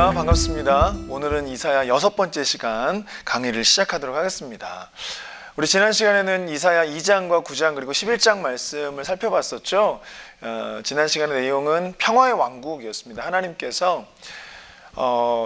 안녕하십니까, 반갑습니다. 오늘은 이사야 6번째 시간 강의를 시작하도록 하겠습니다. 우리 지난 시간에는 이사야 2장과 9장 그리고 11장 말씀을 살펴봤었죠. 지난 시간의 내용은 평화의 왕국이었습니다. 하나님께서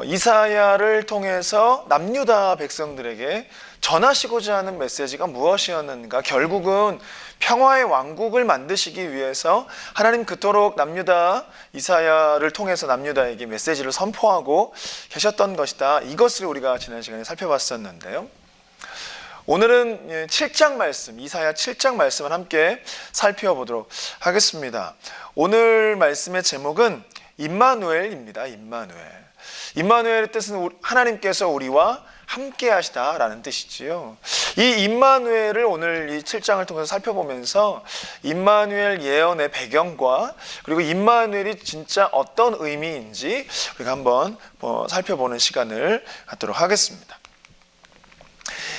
이사야를 통해서 남유다 백성들에게 전하시고자 하는 메시지가 무엇이었는가, 결국은 평화의 왕국을 만드시기 위해서 하나님 그토록 남유다 이사야를 통해서 남유다에게 메시지를 선포하고 계셨던 것이다. 이것을 우리가 지난 시간에 살펴봤었는데요. 오늘은 7장 말씀, 이사야 7장 말씀을 함께 살펴보도록 하겠습니다. 오늘 말씀의 제목은 임마누엘입니다. 임마누엘의 뜻은 하나님께서 우리와 함께 하시다라는 뜻이지요. 이 임마누엘을 오늘 이 7장을 통해서 살펴보면서 임마누엘 예언의 배경과 그리고 임마누엘이 진짜 어떤 의미인지 우리가 한번 살펴보는 시간을 갖도록 하겠습니다.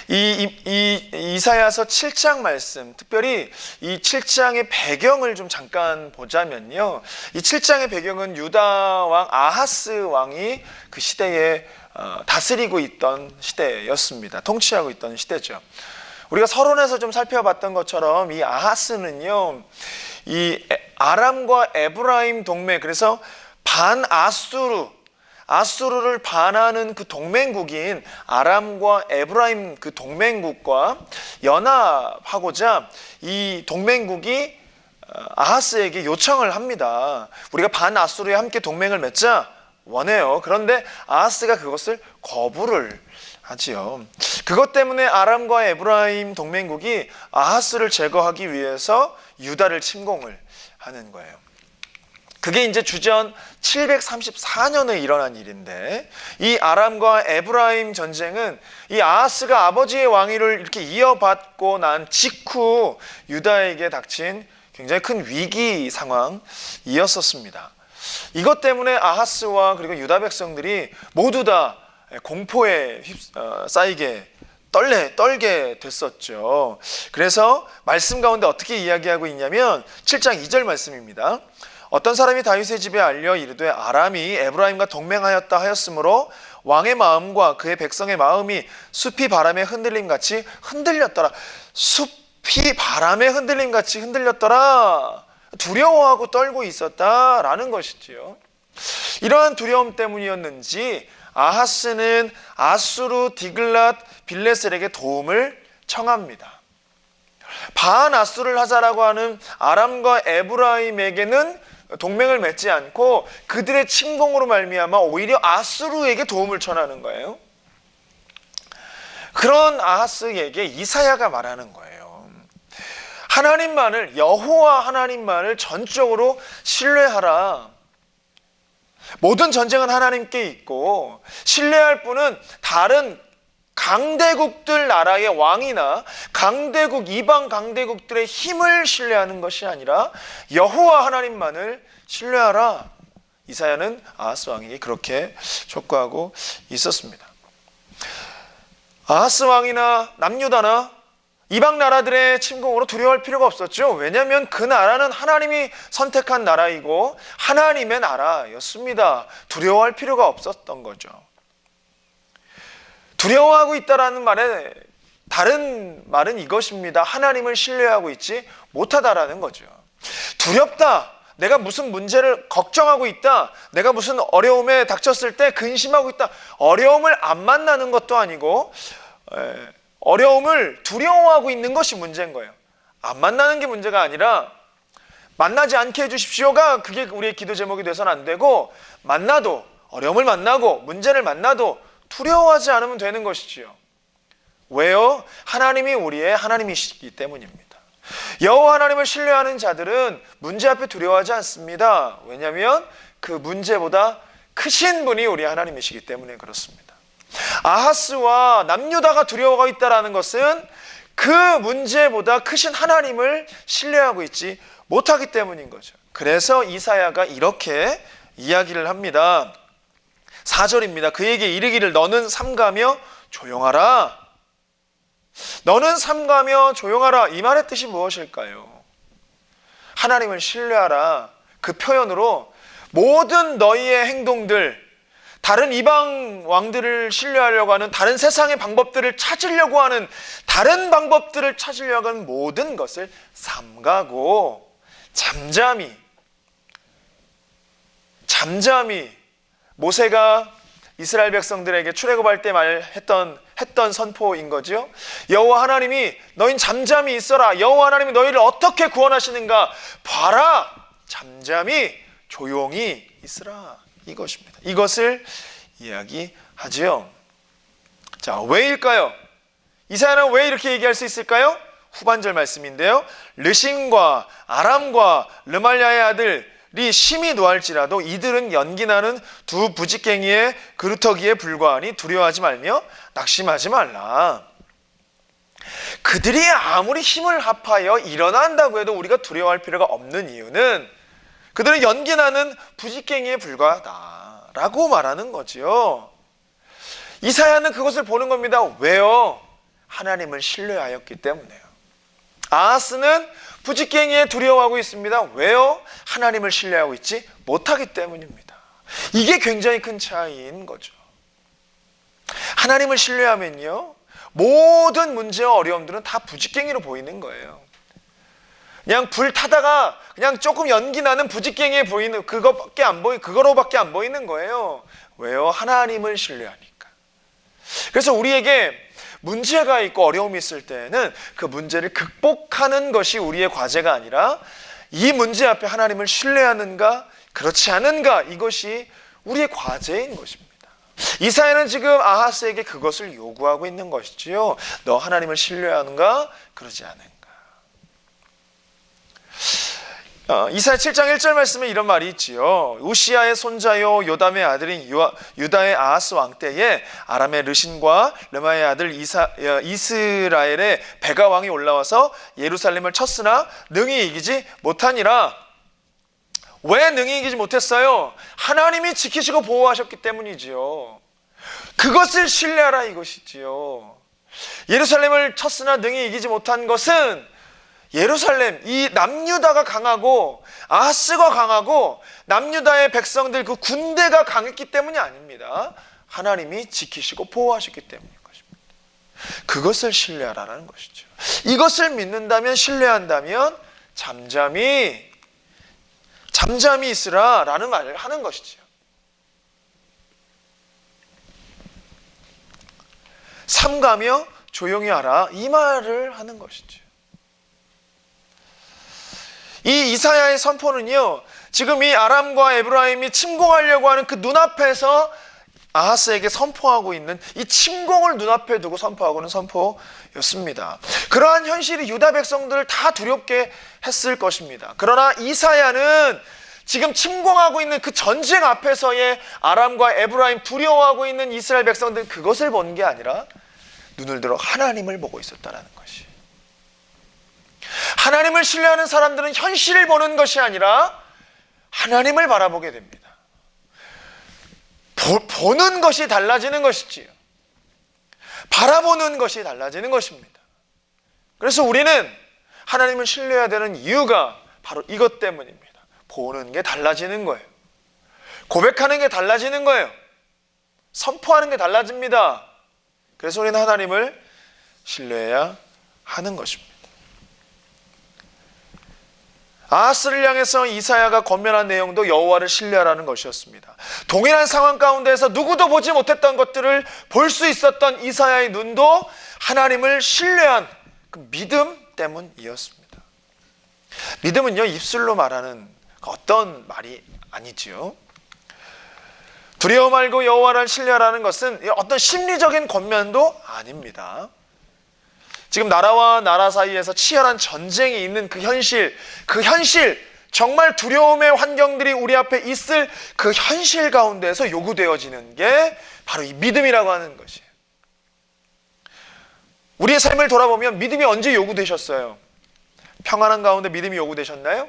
이사야서 7장 말씀, 특별히 이 7장의 배경을 좀 잠깐 보자면요, 이 7장의 배경은 유다 왕 아하스 왕이 그 시대에 다스리고 있던 시대였습니다. 통치하고 있던 시대죠. 우리가 서론에서 좀 살펴봤던 것처럼 이 아하스는요, 이 아람과 에브라임 동맹, 그래서 아수르를 반하는 그 동맹국인 아람과 에브라임 그 동맹국과 연합하고자 이 동맹국이 아하스에게 요청을 합니다. 우리가 반아수르에 함께 동맹을 맺자 원해요. 그런데 아하스가 그것을 거부를 하지요. 그것 때문에 아람과 에브라임 동맹국이 아하스를 제거하기 위해서 유다를 침공을 하는 거예요. 그게 이제 주전 734년에 일어난 일인데, 이 아람과 에브라임 전쟁은 이 아하스가 아버지의 왕위를 이렇게 이어받고 난 직후 유다에게 닥친 굉장히 큰 위기 상황이었었습니다. 이것 때문에 아하스와 그리고 유다 백성들이 모두 다 공포에 쌓이게 떨게 됐었죠. 그래서 말씀 가운데 어떻게 이야기하고 있냐면 7장 2절 말씀입니다. 어떤 사람이 다윗의 집에 알려 이르되 아람이 에브라임과 동맹하였다 하였으므로 왕의 마음과 그의 백성의 마음이 숲이 바람에 흔들림같이 흔들렸더라. 숲이 바람에 흔들림같이 흔들렸더라. 두려워하고 떨고 있었다라는 것이지요. 이러한 두려움 때문이었는지 아하스는 아수르 디글랏 빌레셀에게 도움을 청합니다. 반아수르를 하자라고 하는 아람과 에브라임에게는 동맹을 맺지 않고 그들의 침공으로 말미암아 오히려 아수르에게 도움을 청하는 거예요. 그런 아하스에게 이사야가 말하는 거예요. 여호와 하나님만을 전적으로 신뢰하라. 모든 전쟁은 하나님께 있고 신뢰할 분은 다른 강대국들 나라의 왕이나 이방 강대국들의 힘을 신뢰하는 것이 아니라 여호와 하나님만을 신뢰하라. 이사야는 아하스 왕에게 그렇게 촉구하고 있었습니다. 아하스 왕이나 남유다나 이방 나라들의 침공으로 두려워할 필요가 없었죠. 왜냐하면 그 나라는 하나님이 선택한 나라이고 하나님의 나라였습니다. 두려워할 필요가 없었던 거죠. 두려워하고 있다라는 말에 다른 말은 이것입니다. 하나님을 신뢰하고 있지 못하다라는 거죠. 두렵다, 내가 무슨 문제를 걱정하고 있다, 내가 무슨 어려움에 닥쳤을 때 근심하고 있다, 어려움을 안 만나는 것도 아니고 어려움을 두려워하고 있는 것이 문제인 거예요. 안 만나는 게 문제가 아니라 만나지 않게 해주십시오가 그게 우리의 기도 제목이 돼서는 안 되고, 어려움을 만나고 문제를 만나도 두려워하지 않으면 되는 것이지요. 왜요? 하나님이 우리의 하나님이시기 때문입니다. 여호와 하나님을 신뢰하는 자들은 문제 앞에 두려워하지 않습니다. 왜냐하면 그 문제보다 크신 분이 우리 하나님이시기 때문에 그렇습니다. 아하스와 남유다가 두려워하고 있다는 것은 그 문제보다 크신 하나님을 신뢰하고 있지 못하기 때문인 거죠. 그래서 이사야가 이렇게 이야기를 합니다. 4절입니다. 그에게 이르기를 너는 삼가며 조용하라. 너는 삼가며 조용하라. 이 말의 뜻이 무엇일까요? 하나님을 신뢰하라. 그 표현으로 모든 너희의 행동들, 다른 이방 왕들을 신뢰하려고 하는, 다른 세상의 방법들을 찾으려고 하는, 다른 방법들을 찾으려고 하는 모든 것을 삼가고 잠잠히 모세가 이스라엘 백성들에게 출애굽할 때 했던 선포인 거죠. 여호와 하나님이 너희는 잠잠히 있어라. 여호와 하나님이 너희를 어떻게 구원하시는가 봐라. 잠잠히 조용히 있으라. 이것입니다. 이것을 이야기하지요. 자, 왜일까요? 이사야는 왜 이렇게 얘기할 수 있을까요? 후반절 말씀인데요. 르신과 아람과 르말야의 아들이 심히 노할지라도 이들은 연기나는 두 부직갱이의 그루터기에 불과하니 두려워하지 말며 낙심하지 말라. 그들이 아무리 힘을 합하여 일어난다고 해도 우리가 두려워할 필요가 없는 이유는 그들은 연기나는 부직갱이에 불과하다라고 말하는 거지요. 이사야는 그것을 보는 겁니다. 왜요? 하나님을 신뢰하였기 때문에요. 아하스는 부직갱이에 두려워하고 있습니다. 왜요? 하나님을 신뢰하고 있지 못하기 때문입니다. 이게 굉장히 큰 차이인 거죠. 하나님을 신뢰하면요, 모든 문제와 어려움들은 다 부직갱이로 보이는 거예요. 그냥 불 타다가 그냥 조금 연기 나는 부직갱이에 보이는 그거로밖에 안 보이는 거예요. 왜요? 하나님을 신뢰하니까. 그래서 우리에게 문제가 있고 어려움이 있을 때는 그 문제를 극복하는 것이 우리의 과제가 아니라 이 문제 앞에 하나님을 신뢰하는가 그렇지 않은가, 이것이 우리의 과제인 것입니다. 이사야는 지금 아하스에게 그것을 요구하고 있는 것이지요. 너 하나님을 신뢰하는가 그러지 않은가. 이사야 7장 1절 말씀에 이런 말이 있지요. 우시야의 손자요 요담의 아들인 유다의 아하스 왕 때에 아람의 르신과 르마의 아들 이스라엘의 베가 왕이 올라와서 예루살렘을 쳤으나 능히 이기지 못하니라. 왜 능히 이기지 못했어요? 하나님이 지키시고 보호하셨기 때문이지요. 그것을 신뢰하라 이것이지요. 예루살렘을 쳤으나 능히 이기지 못한 것은 예루살렘, 이 남유다가 강하고 아하스가 강하고 남유다의 백성들 그 군대가 강했기 때문이 아닙니다. 하나님이 지키시고 보호하셨기 때문인 것입니다. 그것을 신뢰하라는 것이죠. 이것을 믿는다면, 신뢰한다면 잠잠히 있으라라는 말을 하는 것이죠. 삼가며 조용히 하라, 이 말을 하는 것이죠. 이 이사야의 선포는요, 지금 이 아람과 에브라임이 침공하려고 하는 그 눈앞에서 아하스에게 선포하고 있는 이 침공을 눈앞에 두고 선포하고는 선포였습니다. 그러한 현실이 유다 백성들을 다 두렵게 했을 것입니다. 그러나 이사야는 지금 침공하고 있는 그 전쟁 앞에서의 아람과 에브라임, 두려워하고 있는 이스라엘 백성들, 그것을 본 게 아니라 눈을 들어 하나님을 보고 있었다는 것이. 하나님을 신뢰하는 사람들은 현실을 보는 것이 아니라 하나님을 바라보게 됩니다. 보는 것이 달라지는 것이지요. 바라보는 것이 달라지는 것입니다. 그래서 우리는 하나님을 신뢰해야 되는 이유가 바로 이것 때문입니다. 보는 게 달라지는 거예요. 고백하는 게 달라지는 거예요. 선포하는 게 달라집니다. 그래서 우리는 하나님을 신뢰해야 하는 것입니다. 아하스를 향해서 이사야가 권면한 내용도 여호와를 신뢰하라는 것이었습니다. 동일한 상황 가운데에서 누구도 보지 못했던 것들을 볼 수 있었던 이사야의 눈도 하나님을 신뢰한 그 믿음 때문이었습니다. 믿음은요, 입술로 말하는 어떤 말이 아니지요. 두려워 말고 여호와를 신뢰하라는 것은 어떤 심리적인 권면도 아닙니다. 지금 나라와 나라 사이에서 치열한 전쟁이 있는 그 현실, 정말 두려움의 환경들이 우리 앞에 있을 그 현실 가운데에서 요구되어지는 게 바로 이 믿음이라고 하는 것이에요. 우리의 삶을 돌아보면 믿음이 언제 요구되셨어요? 평안한 가운데 믿음이 요구되셨나요?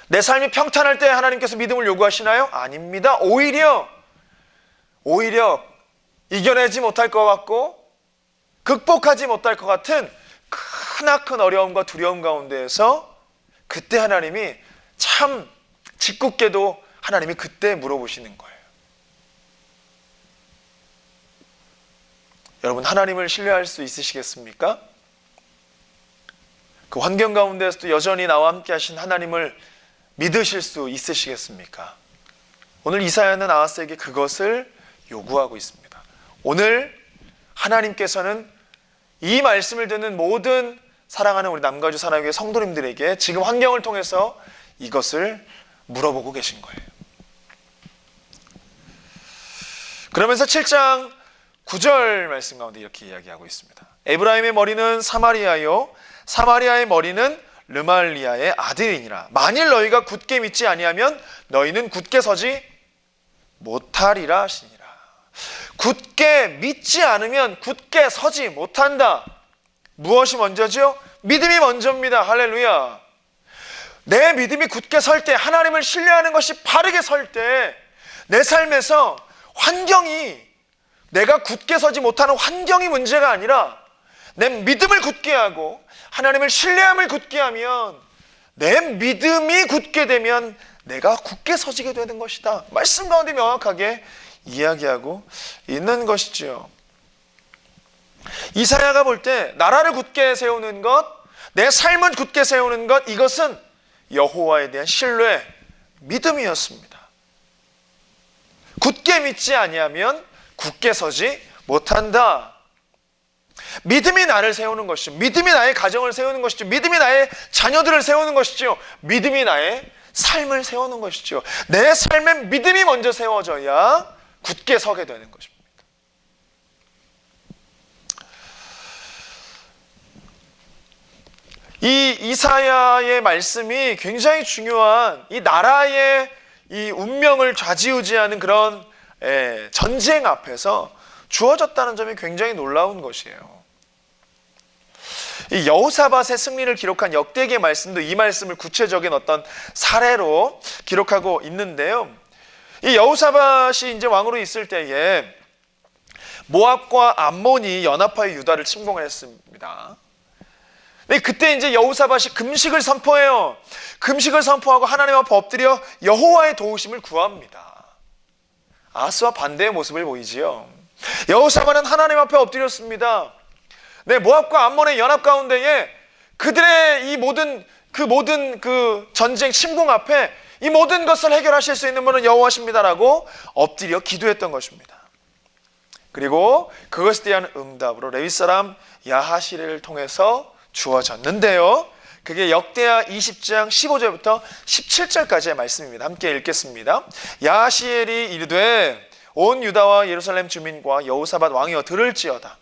내 삶이 평탄할 때 하나님께서 믿음을 요구하시나요? 아닙니다. 오히려 이겨내지 못할 것 같고 극복하지 못할 것 같은 크나큰 어려움과 두려움 가운데에서 그때 하나님이 참 짓궂게도 하나님이 그때 물어보시는 거예요. 여러분, 하나님을 신뢰할 수 있으시겠습니까? 그 환경 가운데서도 여전히 나와 함께 하신 하나님을 믿으실 수 있으시겠습니까? 오늘 이사야는 아하스에게 그것을 요구하고 있습니다. 오늘 하나님께서는 이 말씀을 듣는 모든 사랑하는 우리 남가주 사랑교회 성도님들에게 지금 환경을 통해서 이것을 물어보고 계신 거예요. 그러면서 7장 9절 말씀 가운데 이렇게 이야기하고 있습니다. 에브라임의 머리는 사마리아요, 사마리아의 머리는 르말리아의 아들이니라. 만일 너희가 굳게 믿지 아니하면 너희는 굳게 서지 못하리라 하시니라. 굳게 믿지 않으면 굳게 서지 못한다. 무엇이 먼저죠? 믿음이 먼저입니다. 할렐루야. 내 믿음이 굳게 설 때, 하나님을 신뢰하는 것이 바르게 설 때, 내 삶에서 환경이, 내가 굳게 서지 못하는 환경이 문제가 아니라 내 믿음을 굳게 하고 하나님을 신뢰함을 굳게 하면, 내 믿음이 굳게 되면 내가 굳게 서지게 되는 것이다. 말씀 가운데 명확하게 이야기하고 있는 것이죠. 이사야가 볼 때 나라를 굳게 세우는 것, 내 삶을 굳게 세우는 것, 이것은 여호와에 대한 신뢰, 믿음이었습니다. 굳게 믿지 아니하면 굳게 서지 못한다. 믿음이 나를 세우는 것이죠. 믿음이 나의 가정을 세우는 것이죠. 믿음이 나의 자녀들을 세우는 것이죠. 믿음이 나의 삶을 세우는 것이죠. 내 삶에 믿음이 먼저 세워져야 굳게 서게 되는 것입니다. 이 이사야의 말씀이 굉장히 중요한, 이 나라의 이 운명을 좌지우지하는 그런 전쟁 앞에서 주어졌다는 점이 굉장히 놀라운 것이에요. 이 여호사밧의 승리를 기록한 역대기의 말씀도 이 말씀을 구체적인 어떤 사례로 기록하고 있는데요. 이 여호사밧이 이제 왕으로 있을 때에 모압과 암몬이 연합하여 유다를 침공했습니다. 그때 이제 여호사밧이 금식을 선포해요. 금식을 선포하고 하나님 앞에 엎드려 여호와의 도우심을 구합니다. 아하스와 반대의 모습을 보이지요. 여호사밧은 하나님 앞에 엎드렸습니다. 네, 모압과 암몬의 연합 가운데에 그들의 이 모든 그 전쟁 침공 앞에 이 모든 것을 해결하실 수 있는 분은 여호와십니다라고 엎드려 기도했던 것입니다. 그리고 그것에 대한 응답으로 레위 사람 야하시엘을 통해서 주어졌는데요. 그게 역대하 20장 15절부터 17절까지의 말씀입니다. 함께 읽겠습니다. 야하시엘이 이르되 온 유다와 예루살렘 주민과 여호사밧 왕이여 들을지어다.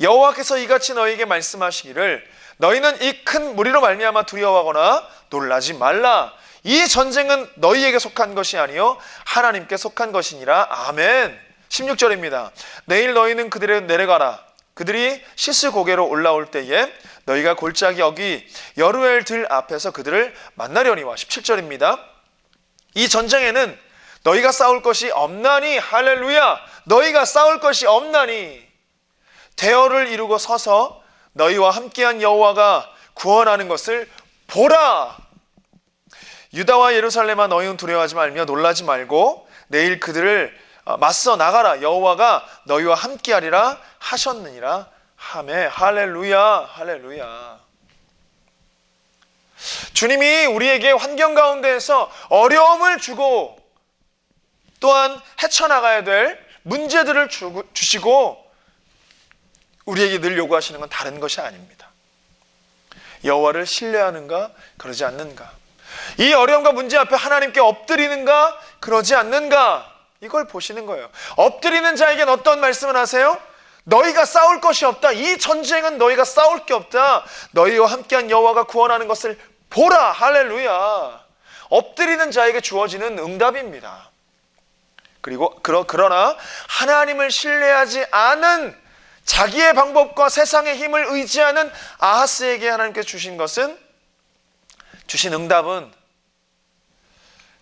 여호와께서 이같이 너희에게 말씀하시기를 너희는 이 큰 무리로 말미암아 두려워하거나 놀라지 말라. 이 전쟁은 너희에게 속한 것이 아니요 하나님께 속한 것이니라. 아멘. 16절입니다. 내일 너희는 그들에 내려가라. 그들이 시스 고개로 올라올 때에 너희가 골짜기 여기 여루엘 들 앞에서 그들을 만나려니와. 17절입니다. 이 전쟁에는 너희가 싸울 것이 없나니. 할렐루야. 너희가 싸울 것이 없나니 대열을 이루고 서서 너희와 함께한 여호와가 구원하는 것을 보라. 유다와 예루살렘아 너희는 두려워하지 말며 놀라지 말고 내일 그들을 맞서 나가라. 여호와가 너희와 함께하리라 하셨느니라. 아멘. 할렐루야. 할렐루야. 주님이 우리에게 환경 가운데에서 어려움을 주고 또한 헤쳐나가야 될 문제들을 주시고 우리에게 늘 요구하시는 건 다른 것이 아닙니다. 여호와를 신뢰하는가 그러지 않는가, 이 어려움과 문제 앞에 하나님께 엎드리는가 그러지 않는가, 이걸 보시는 거예요. 엎드리는 자에겐 어떤 말씀을 하세요? 너희가 싸울 것이 없다. 이 전쟁은 너희가 싸울 게 없다. 너희와 함께한 여호와가 구원하는 것을 보라. 할렐루야. 엎드리는 자에게 주어지는 응답입니다. 그리고 그러나 하나님을 신뢰하지 않은 자기의 방법과 세상의 힘을 의지하는 아하스에게 하나님께서 주신 응답은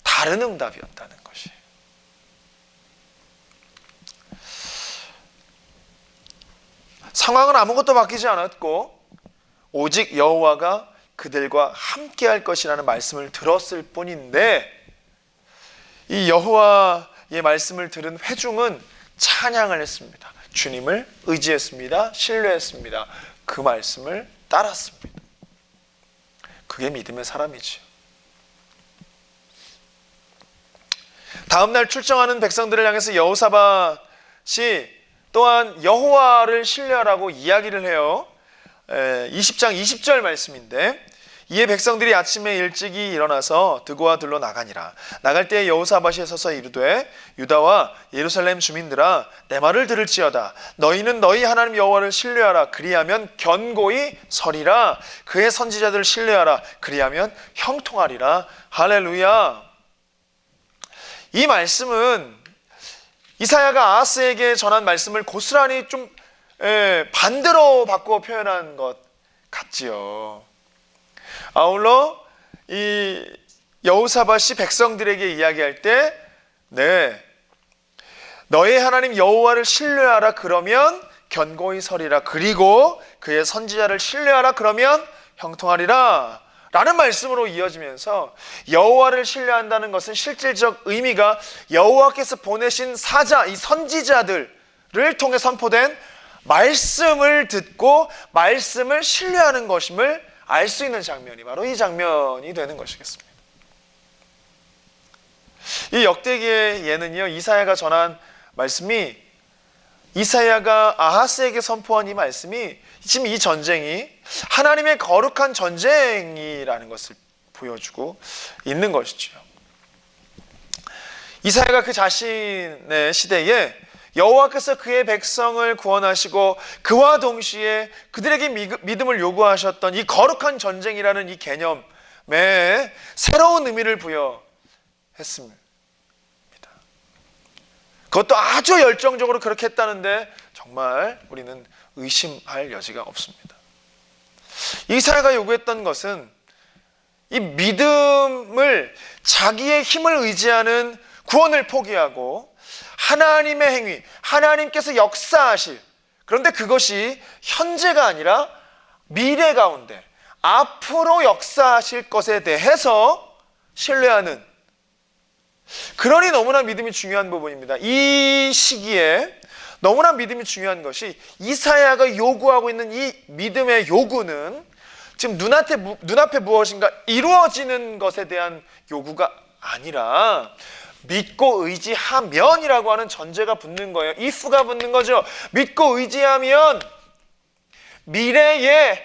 다른 응답이었다는 것이. 상황은 아무것도 바뀌지 않았고 오직 여호와가 그들과 함께할 것이라는 말씀을 들었을 뿐인데, 이 여호와의 말씀을 들은 회중은 찬양을 했습니다. 주님을 의지했습니다. 신뢰했습니다. 그 말씀을 따랐습니다. 그게 믿음의 사람이지요. 다음날 출정하는 백성들을 향해서 여호사밧이 또한 여호와를 신뢰하라고 이야기를 해요. 20장 20절 말씀인데, 이에 백성들이 아침에 일찍이 일어나서 드고와 들로 나가니라. 나갈 때에 여호사밧이 서서 이르되 유다와 예루살렘 주민들아, 내 말을 들을지어다. 너희는 너희 하나님 여호와를 신뢰하라. 그리하면 견고히 서리라. 그의 선지자들을 신뢰하라. 그리하면 형통하리라. 할렐루야. 이 말씀은 이사야가 아하스에게 전한 말씀을 고스란히 좀 반대로 바꾸어 표현한 것 같지요. 아울러 이 여호사밧이 백성들에게 이야기할 때, 너의 하나님 여호와를 신뢰하라. 그러면 견고히 서리라. 그리고 그의 선지자를 신뢰하라. 그러면 형통하리라. 라는 말씀으로 이어지면서, 여호와를 신뢰한다는 것은 실질적 의미가 여호와께서 보내신 사자, 이 선지자들을 통해 선포된 말씀을 듣고 말씀을 신뢰하는 것임을 알 수 있는 장면이 바로 이 장면이 되는 것이겠습니다. 이 역대기의 예는요, 이사야가 전한 말씀이, 이사야가 아하스에게 선포한 이 말씀이 지금 이 전쟁이 하나님의 거룩한 전쟁이라는 것을 보여주고 있는 것이죠. 이사야가 그 자신의 시대에 여호와께서 그의 백성을 구원하시고 그와 동시에 그들에게 믿음을 요구하셨던 이 거룩한 전쟁이라는 이 개념에 새로운 의미를 부여했습니다. 그것도 아주 열정적으로 그렇게 했다는데 정말 우리는 의심할 여지가 없습니다. 이사야가 요구했던 것은 이 믿음을, 자기의 힘을 의지하는 구원을 포기하고 하나님의 행위, 하나님께서 역사하실, 그런데 그것이 현재가 아니라 미래 가운데 앞으로 역사하실 것에 대해서 신뢰하는, 그러니 너무나 믿음이 중요한 부분입니다. 이 시기에 너무나 믿음이 중요한 것이, 이사야가 요구하고 있는 이 믿음의 요구는 지금 눈앞에 무엇인가 이루어지는 것에 대한 요구가 아니라 믿고 의지하면이라고 하는 전제가 붙는 거예요. if가 붙는 거죠. 믿고 의지하면 미래에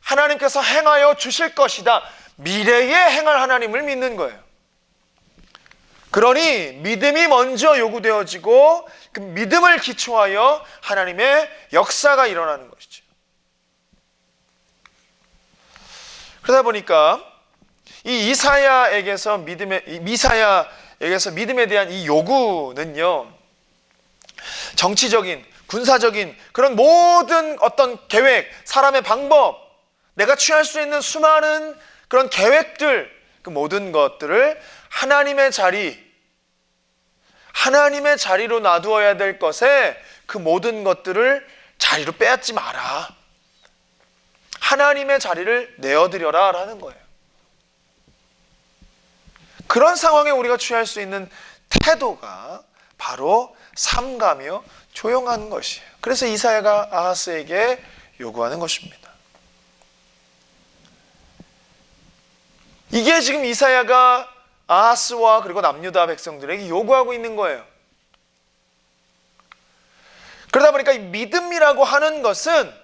하나님께서 행하여 주실 것이다. 미래에 행할 하나님을 믿는 거예요. 그러니 믿음이 먼저 요구되어지고 그 믿음을 기초하여 하나님의 역사가 일어나는 것이죠. 그러다 보니까 이 이사야에게서 믿음에 대한 이 요구는요, 정치적인, 군사적인 그런 모든 어떤 계획, 사람의 방법, 내가 취할 수 있는 수많은 그런 계획들, 그 모든 것들을 하나님의 자리로 놔두어야 될 것에 그 모든 것들을 자리로 빼앗지 마라. 하나님의 자리를 내어드려라 라는 거예요. 그런 상황에 우리가 취할 수 있는 태도가 바로 삼가며 조용한 것이에요. 그래서 이사야가 아하스에게 요구하는 것입니다. 이게 지금 이사야가 아하스와 그리고 남유다 백성들에게 요구하고 있는 거예요. 그러다 보니까 이 믿음이라고 하는 것은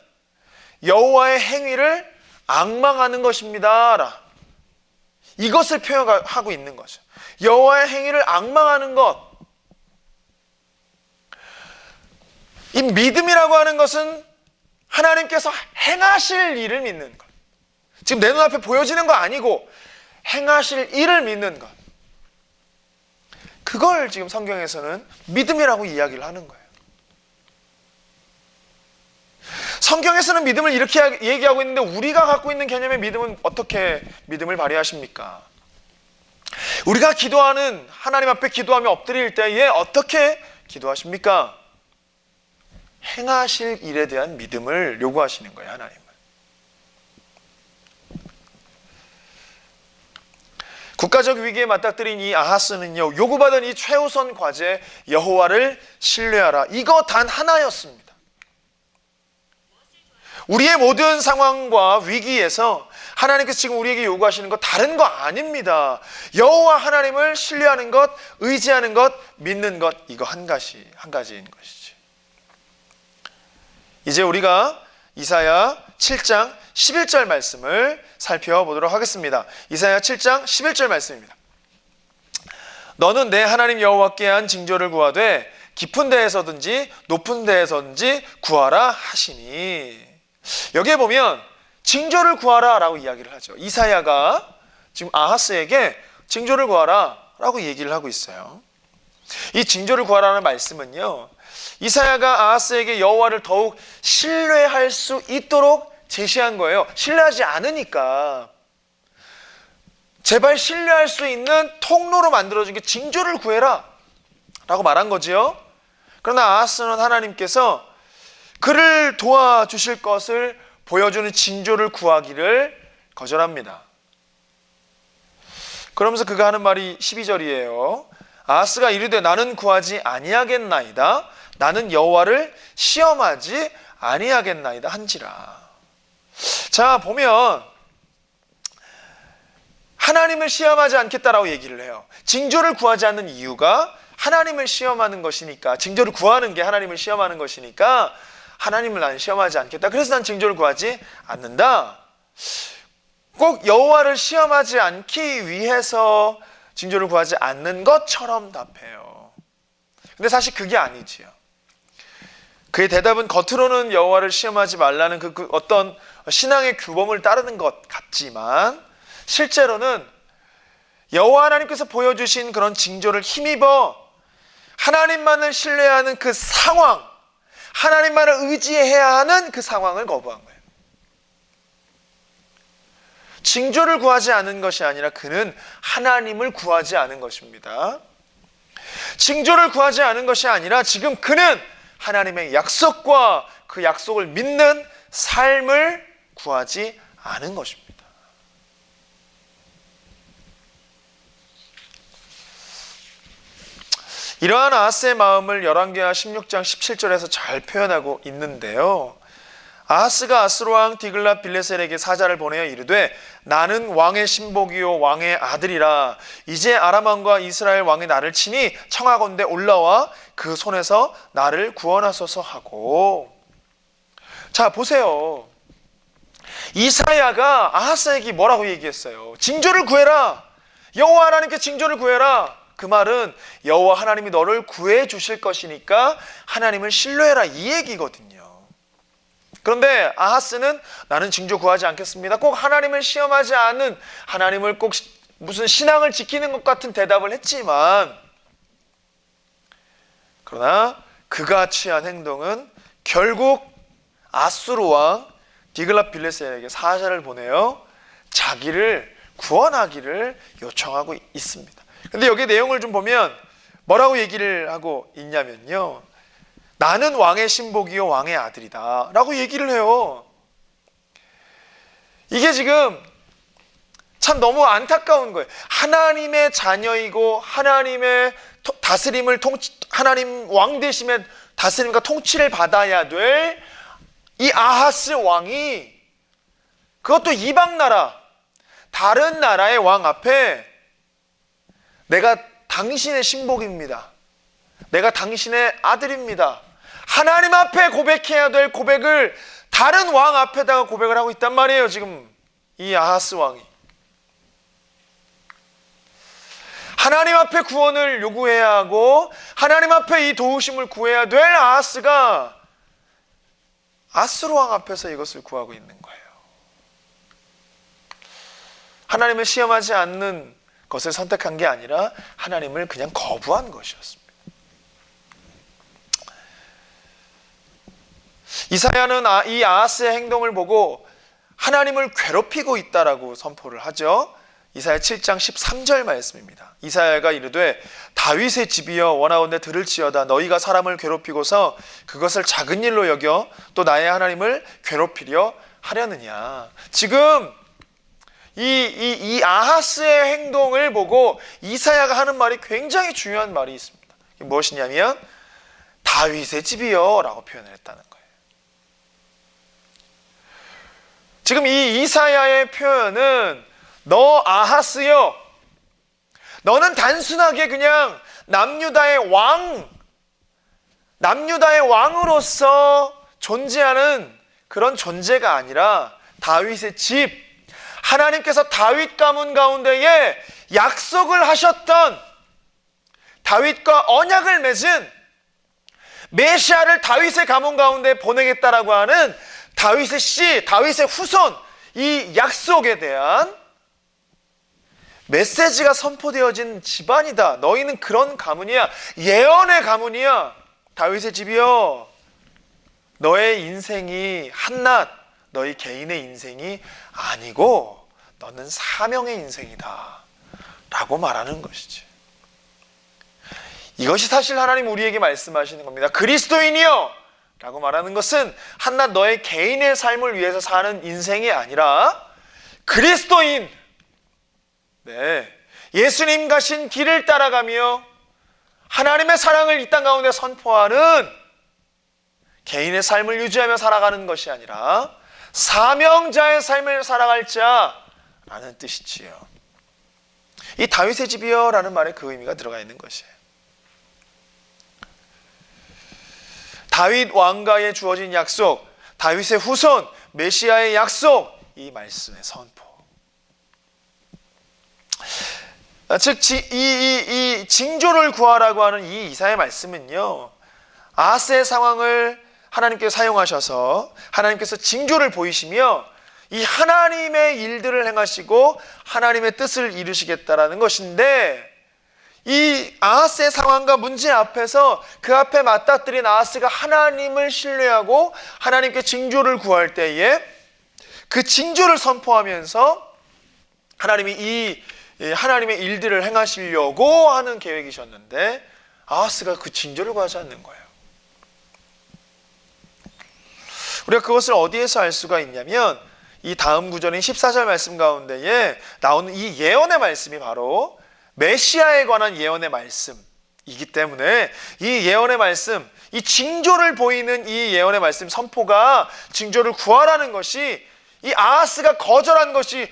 여호와의 행위를 앙망하는 것입니다. 이것을 표현하고 있는 거죠. 여호와의 행위를 앙망하는 것. 이 믿음이라고 하는 것은 하나님께서 행하실 일을 믿는 것. 지금 내 눈앞에 보여지는 거 아니고 행하실 일을 믿는 것. 그걸 지금 성경에서는 믿음이라고 이야기를 하는 거예요. 성경에서는 믿음을 이렇게 얘기하고 있는데 우리가 갖고 있는 개념의 믿음은 어떻게 믿음을 발휘하십니까? 우리가 기도하는, 하나님 앞에 기도하며 엎드릴 때에 어떻게 기도하십니까? 행하실 일에 대한 믿음을 요구하시는 거예요, 하나님은. 국가적 위기에 맞닥뜨린 이 아하스는요, 요구받은 이 최우선 과제, 여호와를 신뢰하라, 이거 단 하나였습니다. 우리의 모든 상황과 위기에서 하나님께서 지금 우리에게 요구하시는 것 다른 거 아닙니다. 여호와 하나님을 신뢰하는 것, 의지하는 것, 믿는 것, 이거 한 가지인 것이지. 이제 우리가 이사야 7장 11절 말씀을 살펴보도록 하겠습니다. 이사야 7장 11절 말씀입니다. 너는 내 하나님 여호와께 한 징조를 구하되 깊은 데에서든지 높은 데에서든지 구하라 하시니. 여기에 보면 징조를 구하라 라고 이야기를 하죠. 이사야가 지금 아하스에게 징조를 구하라 라고 얘기를 하고 있어요. 이 징조를 구하라는 말씀은요, 이사야가 아하스에게 여호와를 더욱 신뢰할 수 있도록 제시한 거예요. 신뢰하지 않으니까 제발 신뢰할 수 있는 통로로 만들어준 게 징조를 구해라 라고 말한 거지요. 그러나 아하스는 하나님께서 그를 도와주실 것을 보여주는 징조를 구하기를 거절합니다. 그러면서 그가 하는 말이 12절이에요. 아하스가 이르되 나는 구하지 아니하겠나이다. 나는 여호와를 시험하지 아니하겠나이다 한지라. 자, 보면 하나님을 시험하지 않겠다라고 얘기를 해요. 징조를 구하지 않는 이유가 하나님을 시험하는 것이니까, 징조를 구하는 게 하나님을 시험하는 것이니까 하나님을 나는 시험하지 않겠다. 그래서 난 징조를 구하지 않는다. 꼭 여호와를 시험하지 않기 위해서 징조를 구하지 않는 것처럼 답해요. 근데 사실 그게 아니지요. 그의 대답은 겉으로는 여호와를 시험하지 말라는 그 어떤 신앙의 규범을 따르는 것 같지만 실제로는 여호와 하나님께서 보여주신 그런 징조를 힘입어 하나님만을 신뢰하는 그 상황, 하나님만을 의지해야 하는 그 상황을 거부한 거예요. 징조를 구하지 않은 것이 아니라 그는 하나님을 구하지 않은 것입니다. 징조를 구하지 않은 것이 아니라 지금 그는 하나님의 약속과 그 약속을 믿는 삶을 구하지 않은 것입니다. 이러한 아하스의 마음을 열왕기하 16장 17절에서 잘 표현하고 있는데요. 아하스가 아수르 왕 디글랏 빌레셀에게 사자를 보내어 이르되 나는 왕의 신복이요 왕의 아들이라. 이제 아람 왕과 이스라엘 왕이 나를 치니 청하건대 올라와 그 손에서 나를 구원하소서 하고. 자, 보세요. 이사야가 아하스에게 뭐라고 얘기했어요? 징조를 구해라. 여호와 하나님께 징조를 구해라. 그 말은 여호와 하나님이 너를 구해 주실 것이니까 하나님을 신뢰해라, 이 얘기거든요. 그런데 아하스는 나는 징조 구하지 않겠습니다. 꼭 하나님을 시험하지 않은, 하나님을 꼭 무슨 신앙을 지키는 것 같은 대답을 했지만, 그러나 그가 취한 행동은 결국 아수르 왕 디글랏 빌레셀에게 사자를 보내어 자기를 구원하기를 요청하고 있습니다. 근데 여기 내용을 좀 보면 뭐라고 얘기를 하고 있냐면요, 나는 왕의 신복이요 왕의 아들이다 라고 얘기를 해요. 이게 지금 참 너무 안타까운 거예요. 하나님의 자녀이고 하나님의 다스림을 하나님 왕 되심의 다스림과 통치를 받아야 될 이 아하스 왕이, 그것도 이방 나라, 다른 나라의 왕 앞에 내가 당신의 신복입니다, 내가 당신의 아들입니다, 하나님 앞에 고백해야 될 고백을 다른 왕 앞에다가 고백을 하고 있단 말이에요. 지금 이 아하스 왕이 하나님 앞에 구원을 요구해야 하고 하나님 앞에 이 도우심을 구해야 될 아하스가 아수르 왕 앞에서 이것을 구하고 있는 거예요. 하나님을 시험하지 않는 것을 선택한 게 아니라 하나님을 그냥 거부한 것이었습니다. 이사야는 이 아하스의 행동을 보고 하나님을 괴롭히고 있다라고 선포를 하죠. 이사야 7장 13절 말씀입니다. 이사야가 이르되 다윗의 집이여 원하건대 들을지어다. 너희가 사람을 괴롭히고서 그것을 작은 일로 여겨 또 나의 하나님을 괴롭히려 하려느냐. 지금 이 아하스의 행동을 보고 이사야가 하는 말이 굉장히 중요한 말이 있습니다. 무엇이냐면 다윗의 집이요 라고 표현을 했다는 거예요. 지금 이 이사야의 표현은 너 아하스요, 너는 단순하게 그냥 남유다의 왕으로서 존재하는 그런 존재가 아니라 다윗의 집, 하나님께서 다윗 가문 가운데에 약속을 하셨던, 다윗과 언약을 맺은 메시아를 다윗의 가문 가운데 보내겠다라고 하는 다윗의 씨, 다윗의 후손, 이 약속에 대한 메시지가 선포되어진 집안이다. 너희는 그런 가문이야. 예언의 가문이야. 다윗의 집이여, 너의 인생이 한낱 너희 개인의 인생이 아니고 너는 사명의 인생이다 라고 말하는 것이지. 이것이 사실 하나님 우리에게 말씀하시는 겁니다. 그리스도인이여 라고 말하는 것은 한낱 너의 개인의 삶을 위해서 사는 인생이 아니라 그리스도인, 예수님 가신 길을 따라가며 하나님의 사랑을 이 땅 가운데 선포하는 개인의 삶을 유지하며 살아가는 것이 아니라 사명자의 삶을 살아갈 자라는 뜻이지요. 이 다윗의 집이여 라는 말에 그 의미가 들어가 있는 것이에요. 다윗 왕가에 주어진 약속, 다윗의 후손, 메시아의 약속, 이 말씀의 선포. 즉 이 징조를 구하라고 하는 이 이사야의 말씀은요, 아하스의 상황을 하나님께서 사용하셔서 하나님께서 징조를 보이시며 이 하나님의 일들을 행하시고 하나님의 뜻을 이루시겠다라는 것인데, 이 아하스의 상황과 문제 앞에서 그 앞에 맞닥뜨린 아하스가 하나님을 신뢰하고 하나님께 징조를 구할 때에 그 징조를 선포하면서 하나님이 이 하나님의 일들을 행하시려고 하는 계획이셨는데 아하스가 그 징조를 구하지 않는 거예요. 우리가 그것을 어디에서 알 수가 있냐면 이 다음 구절인 14절 말씀 가운데에 나오는 이 예언의 말씀이 바로 메시아에 관한 예언의 말씀이기 때문에 이 예언의 말씀, 이 징조를 보이는 이 예언의 말씀 선포가 징조를 구하라는 것이, 이 아하스가 거절한 것이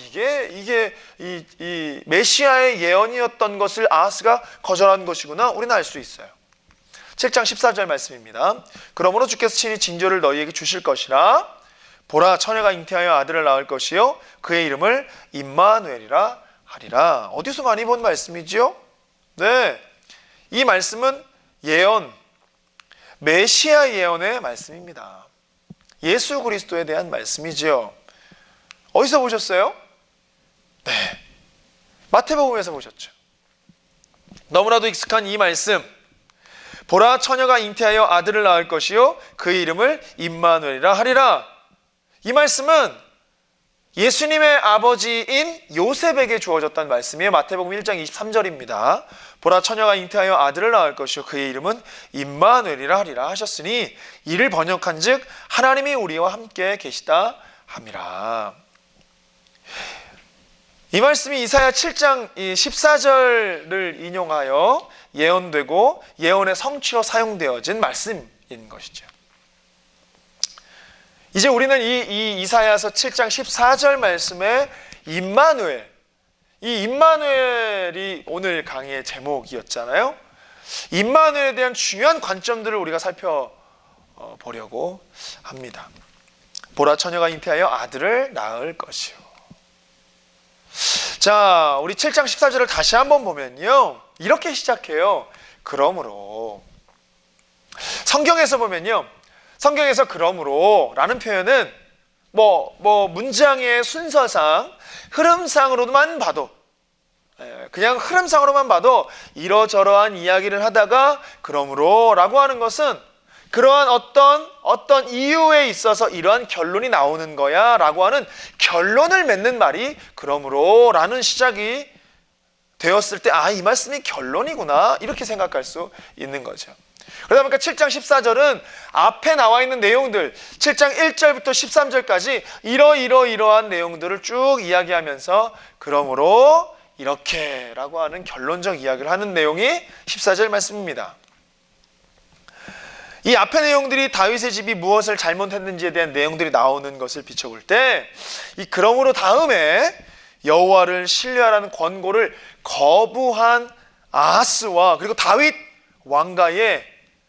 이게 이 메시아의 예언이었던 것을 아하스가 거절한 것이구나, 우리는 알 수 있어요. 7장 14절 말씀입니다. 그러므로 주께서 친히 징조를 너희에게 주실 것이라. 보라, 처녀가 잉태하여 아들을 낳을 것이요 그의 이름을 임마누엘이라 하리라. 어디서 많이 본 말씀이지요? 이 말씀은 예언, 메시아 예언의 말씀입니다. 예수 그리스도에 대한 말씀이지요. 어디서 보셨어요? 마태복음에서 보셨죠. 너무나도 익숙한 이 말씀, 보라, 처녀가 잉태하여 아들을 낳을 것이요 그의 이름을 임마누엘이라 하리라. 이 말씀은 예수님의 아버지인 요셉에게 주어졌던 말씀이에요. 마태복음 1장 23절입니다. 보라, 처녀가 잉태하여 아들을 낳을 것이요 그의 이름은 임마누엘이라 하리라 하셨으니 이를 번역한 즉 하나님이 우리와 함께 계시다 함이라. 이 말씀이 이사야 7장 14절을 인용하여 예언되고 예언의 성취로 사용되어진 말씀인 것이죠. 이제 우리는 이 이사야서 7장 14절 말씀에 임마누엘, 이 임마누엘이 오늘 강의의 제목이었잖아요. 임마누엘에 대한 중요한 관점들을 우리가 살펴보려고 합니다. 보라, 처녀가 잉태하여 아들을 낳을 것이요. 자, 우리 7장 14절을 다시 한번 보면요, 이렇게 시작해요. 그러므로. 성경에서 보면요, 성경에서 그러므로 라는 표현은 문장의 순서상, 흐름상으로만 봐도, 그냥 흐름상으로만 봐도 이러저러한 이야기를 하다가 그러므로 라고 하는 것은 그러한 어떤 이유에 있어서 이러한 결론이 나오는 거야 라고 하는 결론을 맺는 말이 그러므로 라는 시작이 되었을 때 이 말씀이 결론이구나 이렇게 생각할 수 있는 거죠. 그러다 보니까 7장 14절은 앞에 나와 있는 내용들, 7장 1절부터 13절까지 이러한 내용들을 쭉 이야기하면서 그러므로 이렇게 라고 하는 결론적 이야기를 하는 내용이 14절 말씀입니다. 이 앞의 내용들이 다윗의 집이 무엇을 잘못했는지에 대한 내용들이 나오는 것을 비춰볼 때, 이 그러므로 다음에 여호와를 신뢰하라는 권고를 거부한 아하스와 그리고 다윗 왕가에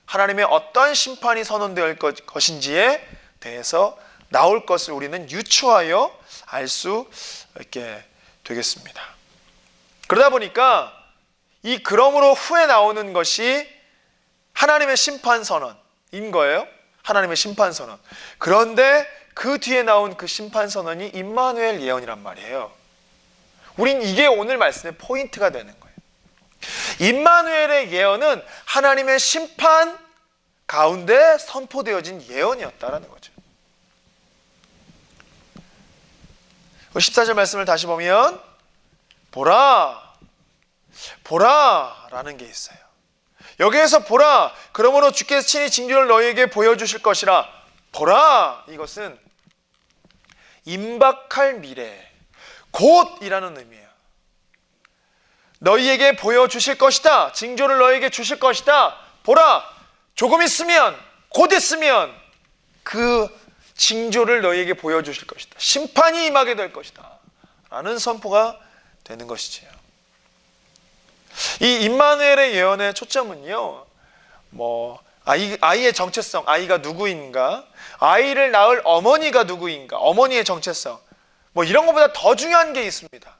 하나님의 어떤 심판이 선언될 것인지에 대해서 나올 것을 우리는 유추하여 알 수 있게 되겠습니다. 그러다 보니까 이 그러므로 후에 나오는 것이 하나님의 심판 선언인 거예요. 하나님의 심판 선언. 그런데 그 뒤에 나온 그 심판 선언이 임마누엘 예언이란 말이에요. 우린 이게 오늘 말씀의 포인트가 되는 거예요. 임마누엘의 예언은 하나님의 심판 가운데 선포되어진 예언이었다라는 거죠. 14절 말씀을 다시 보면 보라 라는 게 있어요. 여기에서 보라, 그러므로 주께서 친히 징조를 너희에게 보여주실 것이라. 보라, 이것은 임박할 미래, 곧이라는 의미예요. 너희에게 보여주실 것이다. 징조를 너희에게 주실 것이다. 보라, 조금 있으면, 곧 있으면 그 징조를 너희에게 보여주실 것이다. 심판이 임하게 될 것이다 라는 선포가 되는 것이지요. 이 임마누엘의 예언의 초점은요, 아이의 정체성, 아이가 누구인가, 아이를 낳을 어머니가 누구인가, 어머니의 정체성, 이런 것보다 더 중요한 게 있습니다.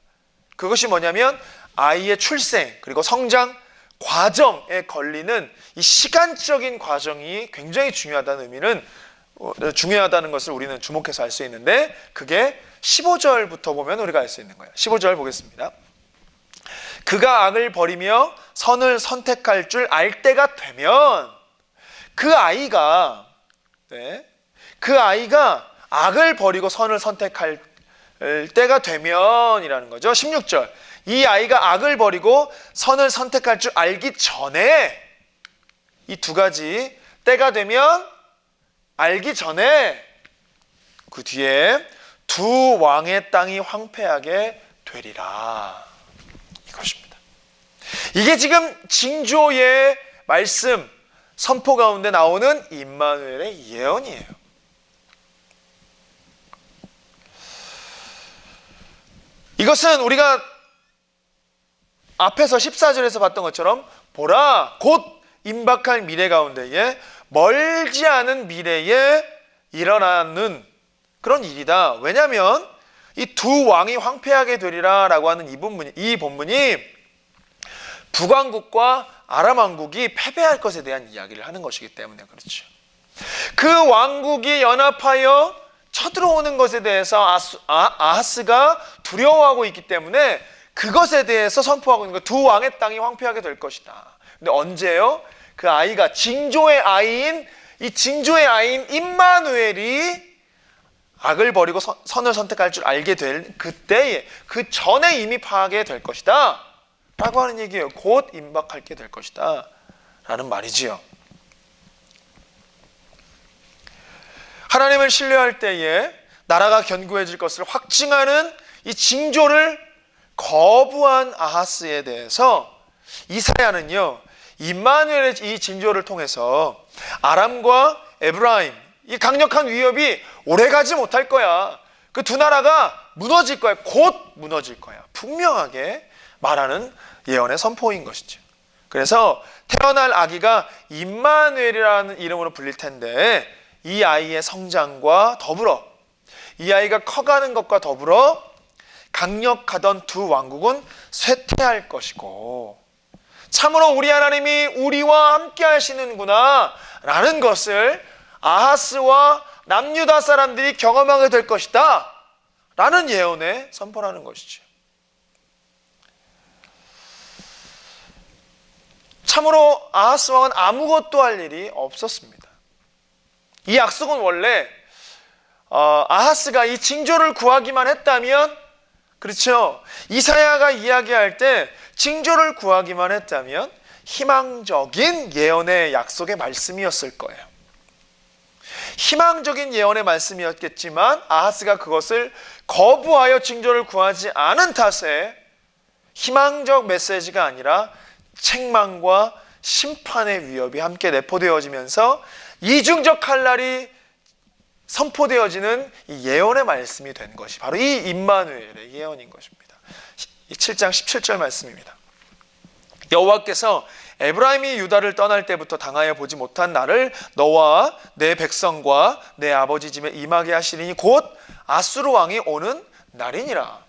그것이 뭐냐면 아이의 출생 그리고 성장 과정에 걸리는 이 시간적인 과정이 굉장히 중요하다는 것을 우리는 주목해서 알 수 있는데, 그게 15절부터 보면 우리가 알 수 있는 거예요. 15절 보겠습니다. 그가 악을 버리며 선을 선택할 줄 알 때가 되면, 그 아이가 악을 버리고 선을 선택할 때가 되면이라는 거죠. 16절. 이 아이가 악을 버리고 선을 선택할 줄 알기 전에, 이 두 가지 때가 되면 알기 전에 그 뒤에 두 왕의 땅이 황폐하게 되리라. 이것입니다. 이게 지금 징조의 말씀 선포 가운데 나오는 임마누엘의 예언이에요. 이것은 우리가 앞에서 14절에서 봤던 것처럼 보라, 곧 임박할 미래 가운데에 멀지 않은 미래에 일어나는 그런 일이다. 왜냐하면 이 두 왕이 황폐하게 되리라 라고 하는 이 본문이 북왕국과 아람 왕국이 패배할 것에 대한 이야기를 하는 것이기 때문에 그렇죠. 그 왕국이 연합하여 쳐들어오는 것에 대해서 아하스가 두려워하고 있기 때문에 그것에 대해서 선포하고 있는 거예요. 두 왕의 땅이 황폐하게 될 것이다. 근데 언제요? 그 아이가 징조의 아이인 임마누엘이 악을 버리고 선을 선택할 줄 알게 될 그때에, 그 전에 이미 파하게 될 것이다 라고 하는 얘기예요. 곧 임박하게 될 것이다 라는 말이지요. 하나님을 신뢰할 때에 나라가 견고해질 것을 확증하는 이 징조를 거부한 아하스에 대해서 이사야는요, 임마누엘의 이 징조를 통해서 아람과 에브라임, 이 강력한 위협이 오래가지 못할 거야. 그 두 나라가 무너질 거야. 곧 무너질 거야. 분명하게 말하는 예언의 선포인 것이죠. 그래서 태어날 아기가 임마누엘이라는 이름으로 불릴 텐데, 이 아이의 성장과 더불어, 이 아이가 커가는 것과 더불어 강력하던 두 왕국은 쇠퇴할 것이고, 참으로 우리 하나님이 우리와 함께 하시는구나 라는 것을 아하스와 남유다 사람들이 경험하게 될 것이다 라는 예언에 선포하는 것이죠. 참으로 아하스 왕은 아무것도 할 일이 없었습니다. 이 약속은 원래 아하스가 이 징조를 구하기만 했다면, 그렇죠, 이사야가 이야기할 때 징조를 구하기만 했다면 희망적인 예언의 약속의 말씀이었을 거예요. 희망적인 예언의 말씀이었겠지만 아하스가 그것을 거부하여 징조를 구하지 않은 탓에 희망적 메시지가 아니라 책망과 심판의 위협이 함께 내포되어지면서 이중적 칼날이 선포되어지는 이 예언의 말씀이 된 것이 바로 이 임마누엘의 예언인 것입니다. 7장 17절 말씀입니다. 여호와께서 에브라임이 유다를 떠날 때부터 당하여 보지 못한 나를 너와 내 백성과 내 아버지 집에 임하게 하시리니 곧 아수르 왕이 오는 날이니라.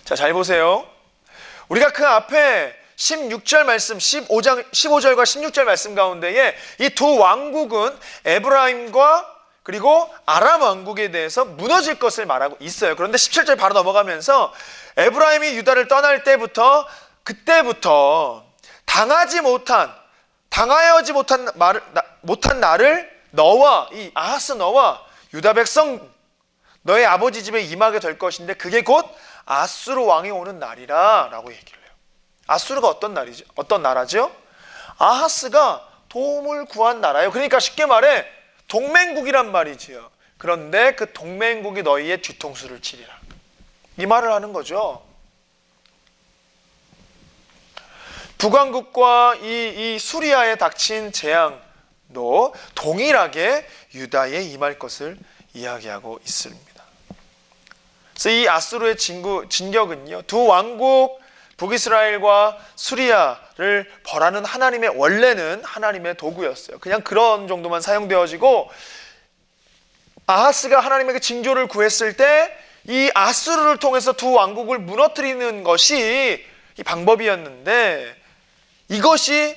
자, 잘 보세요. 우리가 그 앞에 16절 말씀, 15절과 16절 말씀 가운데에 이 두 왕국은 에브라임과 그리고 아람 왕국에 대해서 무너질 것을 말하고 있어요. 그런데 17절 바로 넘어가면서 에브라임이 유다를 떠날 때부터 그때부터 당하여지 못한 나를 너와 이 아하스 너와 유다 백성 너의 아버지 집에 임하게 될 것인데 그게 곧 아수르 왕이 오는 날이라 라고 얘기를 해요. 아수르가 어떤 나라죠? 아하스가 도움을 구한 나라예요. 그러니까 쉽게 말해 동맹국이란 말이지요. 그런데 그 동맹국이 너희의 뒤통수를 치리라, 이 말을 하는 거죠. 북왕국과 이 수리아에 닥친 재앙도 동일하게 유다에 임할 것을 이야기하고 있습니다. 그래서 이 아수르의 진격은요, 두 왕국 북이스라엘과 수리아를 벌하는 원래는 하나님의 도구였어요. 그냥 그런 정도만 사용되어지고 아하스가 하나님에게 징조를 구했을 때 이 아수르를 통해서 두 왕국을 무너뜨리는 것이 이 방법이었는데, 이것이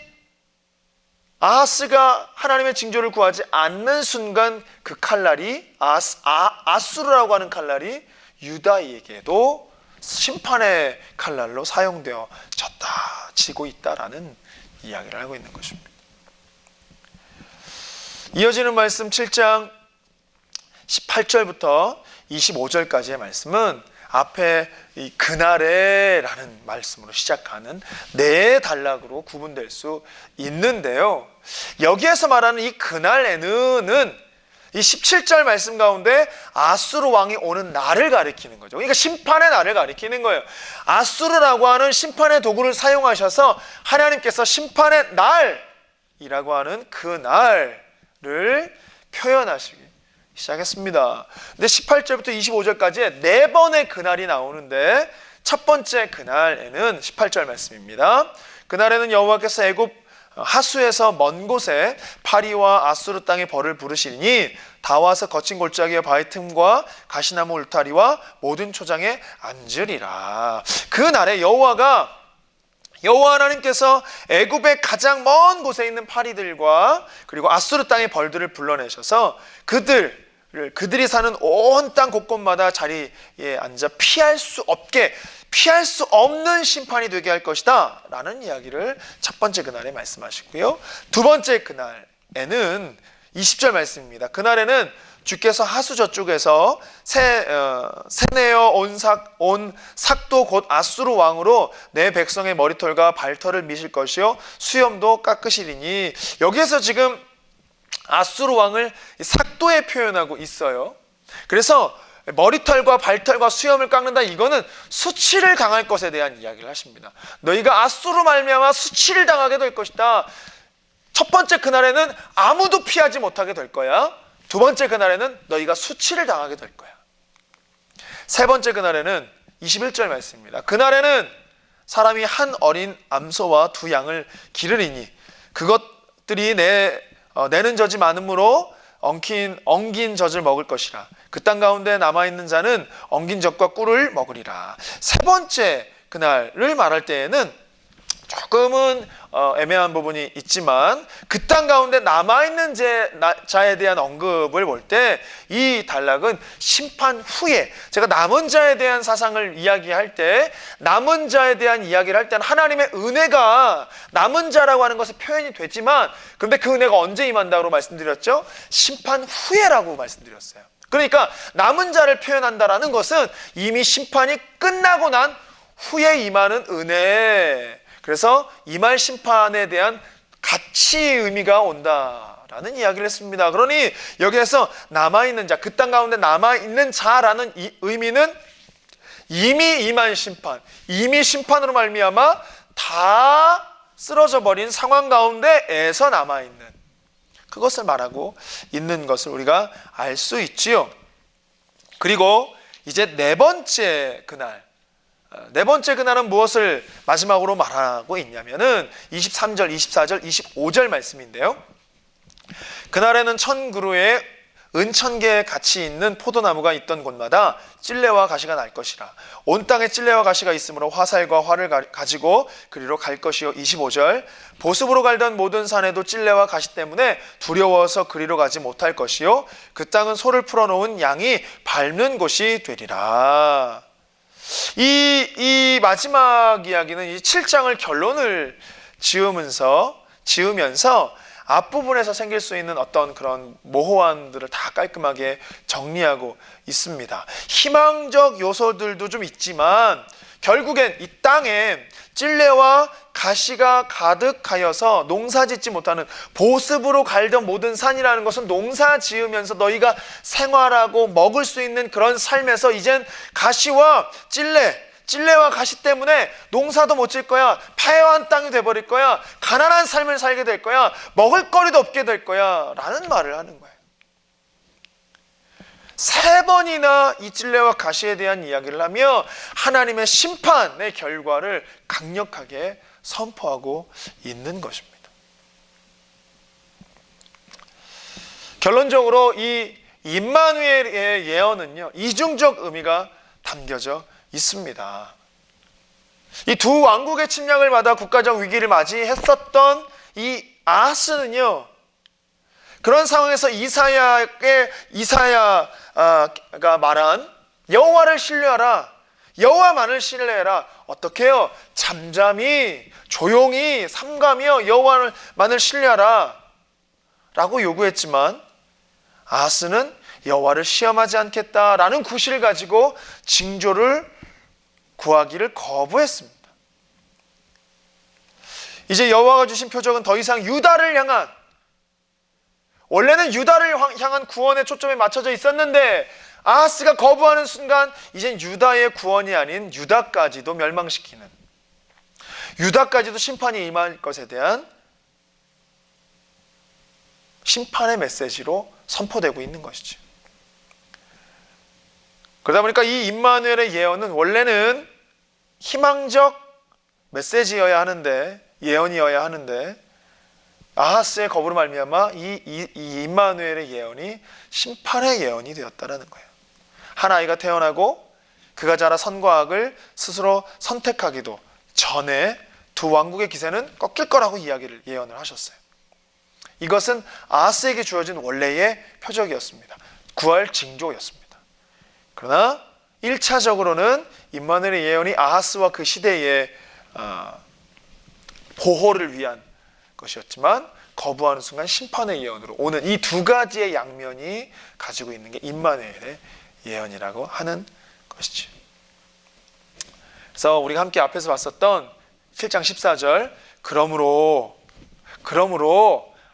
아하스가 하나님의 징조를 구하지 않는 순간 그 칼날이 아수르라고 하는 칼날이 유다에게도 심판의 칼날로 사용되어지고 있다라는 이야기를 하고 있는 것입니다. 이어지는 말씀 7장 18절부터 25절까지의 말씀은 앞에 이 그날에라는 말씀으로 시작하는 네 단락으로 구분될 수 있는데요. 여기에서 말하는 이 그날에는 이 17절 말씀 가운데 아수르 왕이 오는 날을 가리키는 거죠. 그러니까 심판의 날을 가리키는 거예요. 아수르라고 하는 심판의 도구를 사용하셔서 하나님께서 심판의 날이라고 하는 그 날을 표현하시기 시작했습니다. 근데 18절부터 25절까지 네 번의 그날이 나오는데 첫 번째 그날에는 18절 말씀입니다. 그날에는 여호와께서 애굽 하수에서 먼 곳에 파리와 아수르 땅에 벌을 부르시니 다 와서 거친 골짜기와 바위 틈과 가시나무 울타리와 모든 초장에 앉으리라. 그 날에 여호와 하나님께서 애굽의 가장 먼 곳에 있는 파리들과 그리고 아수르 땅의 벌들을 불러내셔서 그들이 사는 온 땅 곳곳마다 자리에 앉아 피할 수 없는 심판이 되게 할 것이다 라는 이야기를 첫 번째 그날에 말씀하시고요. 두 번째 그날에는 20절 말씀입니다. 그날에는 주께서 하수 저쪽에서 세내어 온 삭도 곧 아수르 왕으로 내 백성의 머리털과 발털을 미실 것이요 수염도 깎으시리니, 여기에서 지금 아수르 왕을 삭도에 표현하고 있어요. 그래서 머리털과 발털과 수염을 깎는다, 이거는 수치를 당할 것에 대한 이야기를 하십니다. 너희가 아수르 말미암아 수치를 당하게 될 것이다. 첫 번째 그날에는 아무도 피하지 못하게 될 거야. 두 번째 그날에는 너희가 수치를 당하게 될 거야. 세 번째 그날에는 21절 말씀입니다. 그날에는 사람이 한 어린 암소와 두 양을 기르리니 그것들이 내는 젖이 많으므로 엉긴 젖을 먹을 것이라. 그 땅 가운데 남아있는 자는 엉긴 젖과 꿀을 먹으리라. 세 번째 그날을 말할 때에는 조금은 애매한 부분이 있지만 그 땅 가운데 남아있는 자에 대한 언급을 볼 때 이 단락은 심판 후에, 제가 남은 자에 대한 사상을 이야기할 때, 남은 자에 대한 이야기를 할 때는 하나님의 은혜가 남은 자라고 하는 것에 표현이 되지만, 그런데 그 은혜가 언제 임한다고 말씀드렸죠? 심판 후에라고 말씀드렸어요. 그러니까 남은 자를 표현한다라는 것은 이미 심판이 끝나고 난 후에 임하는 은혜, 그래서 이말 심판에 대한 가치 의미가 온다라는 이야기를 했습니다. 그러니 여기에서 남아있는 자, 그 땅 가운데 남아있는 자라는 이 의미는 이미 임한 심판, 이미 심판으로 말미암아 다 쓰러져 버린 상황 가운데에서 남아있는 그것을 말하고 있는 것을 우리가 알 수 있지요. 그리고 이제 네 번째 그날은 무엇을 마지막으로 말하고 있냐면은 23절, 24절, 25절 말씀인데요. 그날에는 1000그루의 은천개의 가치 있는 포도나무가 있던 곳마다 찔레와 가시가 날 것이라. 온 땅에 찔레와 가시가 있으므로 화살과 활을 가지고 그리로 갈 것이요. 25절 보습으로 갈던 모든 산에도 찔레와 가시 때문에 두려워서 그리로 가지 못할 것이요. 그 땅은 소를 풀어놓은 양이 밟는 곳이 되리라. 이 마지막 이야기는 이 7장을 결론을 지으면서 앞부분에서 생길 수 있는 어떤 그런 모호함들을 다 깔끔하게 정리하고 있습니다. 희망적 요소들도 좀 있지만 결국엔 이 땅에 찔레와 가시가 가득하여서 농사짓지 못하는 보습으로 갈던 모든 산이라는 것은 농사 지으면서 너희가 생활하고 먹을 수 있는 그런 삶에서 이젠 가시와 찔레와 가시 때문에 농사도 못 질 거야. 패한 땅이 돼버릴 거야. 가난한 삶을 살게 될 거야. 먹을 거리도 없게 될 거야 라는 말을 하는 거예요. 3번이나 이 찔레와 가시에 대한 이야기를 하며 하나님의 심판의 결과를 강력하게 선포하고 있는 것입니다. 결론적으로 이 임마누엘의 예언은요, 이중적 의미가 담겨져 있습니다. 이 두 왕국의 침략을 받아 국가적 위기를 맞이했었던 이 아하스는요, 그런 상황에서 이사야가 말한 여호와를 신뢰하라, 여호와만을 신뢰해라. 어떻게 해요? 잠잠히 조용히 삼가며 여호와만을 신뢰하라 라고 요구했지만 아하스는 여호와를 시험하지 않겠다라는 구실을 가지고 징조를 구하기를 거부했습니다. 이제 여호와가 주신 표적은 더 이상 유다를 향한, 원래는 유다를 향한 구원에 초점이 맞춰져 있었는데 아하스가 거부하는 순간 이젠 유다의 구원이 아닌 유다까지도 멸망시키는, 유다까지도 심판이 임할 것에 대한 심판의 메시지로 선포되고 있는 것이죠. 그러다 보니까 이 임마누엘의 예언은 원래는 희망적 메시지여야 하는데, 예언이어야 하는데 아하스의 거부로 말미암아 이 임마누엘의 예언이 심판의 예언이 되었다라는 거예요. 한 아이가 태어나고 그가 자라 선과 악을 스스로 선택하기도 전에 두 왕국의 기세는 꺾일 거라고 예언을 하셨어요. 이것은 아하스에게 주어진 원래의 표적이었습니다. 구할 징조였습니다. 그러나 1차적으로는 임마누엘의 예언이 아하스와 그 시대의 보호를 위한 것이었지만 거부하는 순간 심판의 예언으로 오는 이 두 가지의 양면이 가지고 있는 게 임마누엘의 예언이라고 하는 것이죠. 그래서 우리가 함께 앞에서 봤었던 7장 14절 그러므로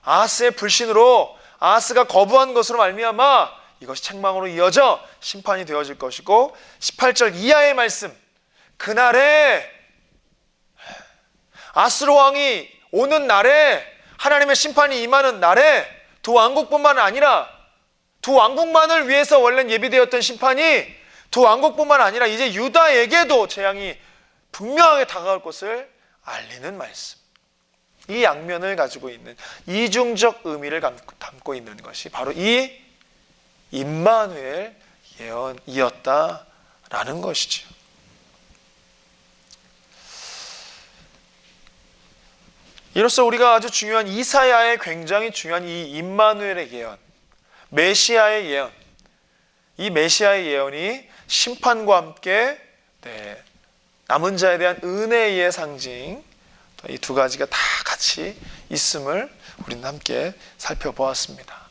아하스의 불신으로 아하스가 거부한 것으로 말미암아 이것이 책망으로 이어져 심판이 되어질 것이고, 18절 이하의 말씀, 그날에 아수르 왕이 오는 날에, 하나님의 심판이 임하는 날에 두 왕국뿐만 아니라 두 왕국만을 위해서 원래 예비되었던 심판이 두 왕국뿐만 아니라 이제 유다에게도 재앙이 분명하게 다가올 것을 알리는 말씀. 이 양면을 가지고 있는 이중적 의미를 담고 있는 것이 바로 이 임마누엘 예언이었다라는 것이죠. 이로써 우리가 아주 중요한 이사야의 굉장히 중요한 이 임마누엘의 예언, 메시아의 예언, 이 메시아의 예언이 심판과 함께 남은 자에 대한 은혜의 상징, 이 두 가지가 다 같이 있음을 우리는 함께 살펴보았습니다.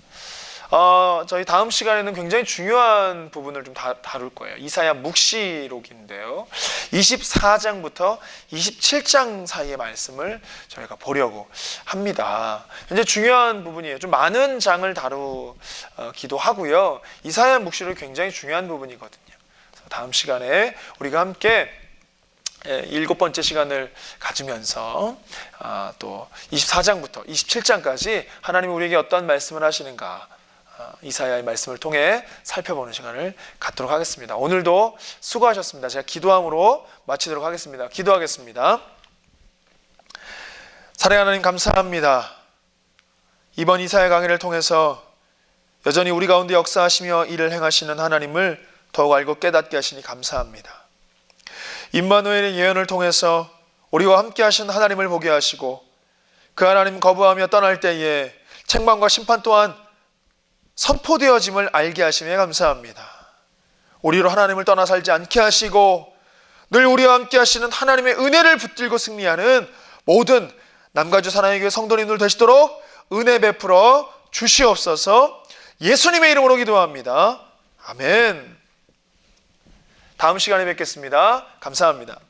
저희 다음 시간에는 굉장히 중요한 부분을 좀 다룰 거예요. 이사야 묵시록인데요. 24장부터 27장 사이의 말씀을 저희가 보려고 합니다. 굉장히 중요한 부분이에요. 좀 많은 장을 다루기도 하고요. 이사야 묵시록이 굉장히 중요한 부분이거든요. 그래서 다음 시간에 우리가 함께 7번째 시간을 가지면서 또 24장부터 27장까지 하나님이 우리에게 어떤 말씀을 하시는가 이사야의 말씀을 통해 살펴보는 시간을 갖도록 하겠습니다. 오늘도 수고하셨습니다. 제가 기도함으로 마치도록 하겠습니다. 기도하겠습니다. 사랑하는 하나님 감사합니다. 이번 이사야 강의를 통해서 여전히 우리 가운데 역사하시며 일을 행하시는 하나님을 더욱 알고 깨닫게 하시니 감사합니다. 임마누엘의 예언을 통해서 우리와 함께 하신 하나님을 보게 하시고 그 하나님 거부하며 떠날 때에 책망과 심판 또한 선포되어짐을 알게 하심에 감사합니다. 우리로 하나님을 떠나 살지 않게 하시고 늘 우리와 함께 하시는 하나님의 은혜를 붙들고 승리하는 모든 남가주 사랑의 교회 성도님들 되시도록 은혜 베풀어 주시옵소서. 예수님의 이름으로 기도합니다. 아멘. 다음 시간에 뵙겠습니다. 감사합니다.